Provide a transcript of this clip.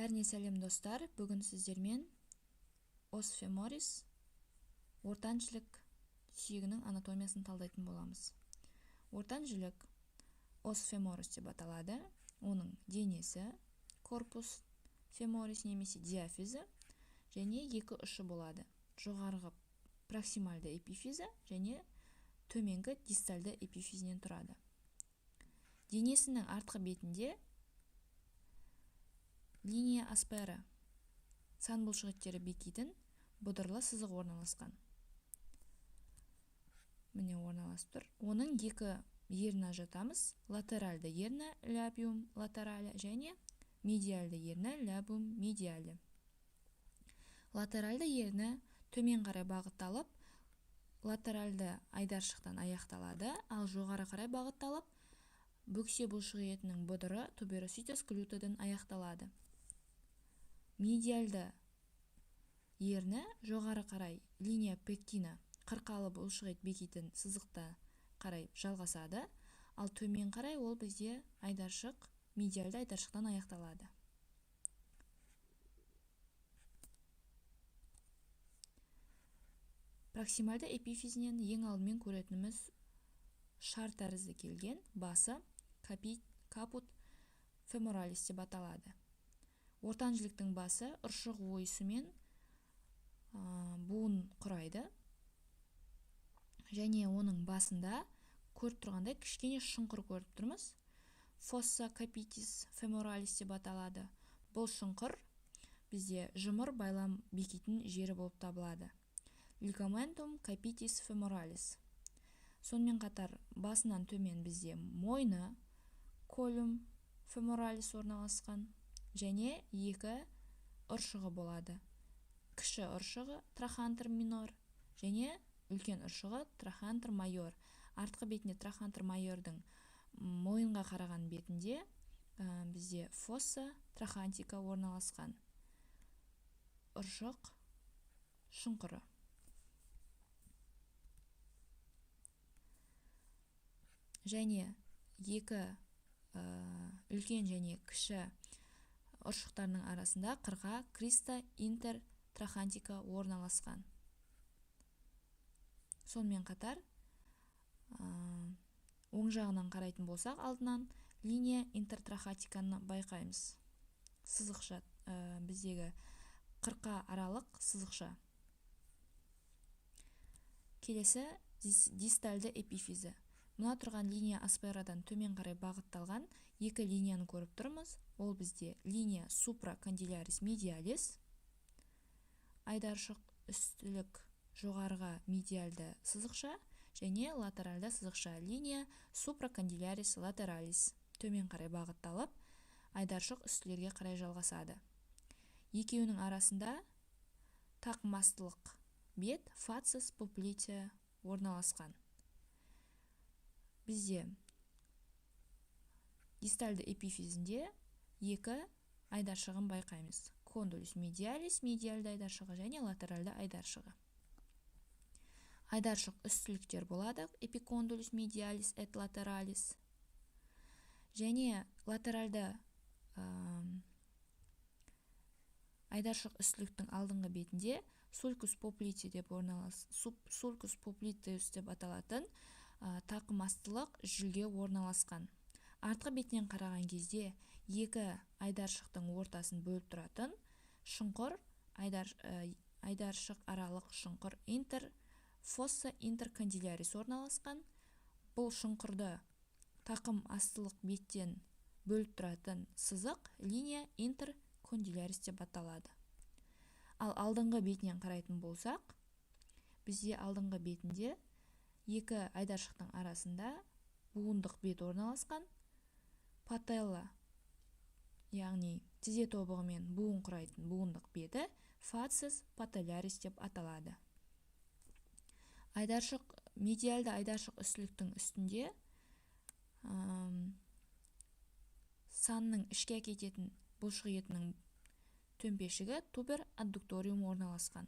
Бәріне сәлем достар, бүгін сіздермен ос феморис ортан жілік сүйегінің анатомиясын талдайтын боламыз. Ортан жілік ос феморис деп аталады. Оның денесі, корпус феморис немесе диафиза және екі ұшы болады. Жоғарғы проксимальды эпифиза және төменгі дистальды эпифизінен тұрады. Денесінің артқы бетінде линия аспера сан бұлшықеттері бекитін бұдырлы сызық орналасқан. Міне орналасып тұр. Оның екі ерін ажыратамыз: латеральды ерні лябиум латералі және медиальды ерні лябиум медиалі. Латеральды ерні төмен қарай бағытталып, латеральды айдаршықтан аяқталады, ал жоғары қарай бағытталып, бөксе бұлшық етінің бұдыры тубероситис глютеден аяқталады. Медиальды ерні жоғары қарай линия пектина қырқалы бұлшық ет бекитін сызықта қарай жалғасады, ал төмен қарай ол бізде айдаршық, медиальды айдаршықтан аяқталады. Проксимальды эпифизінен ең алдымен көретініміз шар тәрізді келген басы капут феморалис деп аталады. Ортан жіліктің басы ұршық ойысымен буын құрайды және оның басында көріп тұрғандай кішкене шұңқыр көріп тұрмыз. Фосса капитис феморалис деп аталады. Бұл шұңқыр бізде жұмыр байлам бекитін жері болып табылады. Лигаментум капитис феморалис. Сонымен қатар басынан төмен бізде мойны колюм феморалис орналасқан және екі ұршығы болады. Кіші ұршығы трахантер минор және үлкен ұршығы трахантер майор. Артқы бетінде трахантер майордың мойынға қараған бетінде бізде фосса трахантика орналасқан ұршық шұңқыры. Және екі үлкен және кіші ұршықтарының арасында қырқа криста интертрахантика орналасқан. Сонымен қатар оң жағынан қарайтын болсақ, алдынан линия интертрахантиканы байқаймыз. Сызықша, біздегі қырқа аралық сызықша. Келесі дистальды эпифизі. Мұна тұрған линия асперадан төмен қарай бағытталған екі линияны көріп тұрмыз. Ол бізде линия супракандилярис медиалис, айдаршық үстілік жоғарғы медиальды сызықша және латеральды сызықша линия супракандилярис латералис төмен қарай бағытталып, айдаршық үстілерге қарай жалғасады. Екеуінің арасында тақымастылық бет фацис поплитея орналасқан. Бізде дистальды эпифизінде екі айдаршығын байқаймыз. Кондулюс медиалис, медиальды айдаршығы және латеральды айдаршығы. Айдаршық үстіліктер болады, эпикондулюс медиалис эт латералис. Және латеральды айдаршық үстіліктің алдыңғы бетінде сулькус поплите деп сулькус поплитеус деп аталатын тақымастылық жүлге орналасқан. Артқы бетінен қараған кезде екі айдаршықтың ортасын бөліп тұратын шұңқыр, айдаршық аралық шұңқыр фосса интеркандилярис орналасқан. Бұл шұңқырды тақым астылық беттен бөліп тұратын сызық линия интеркандилярис деп аталады. Ал алдыңғы бетінен қарайтын болсақ, бізде алдыңғы бетінде екі айдаршықтың арасында буындық бет орналасқан. Пателла, яғни тізе тобығымен буын құрайтын буындық беті фацис пателлярис деп аталады. Медиальды айдаршық үстіліктің үстінде санның ішке әкететін бұлшық етінің төмпешігі тубер аддукториум орналасқан.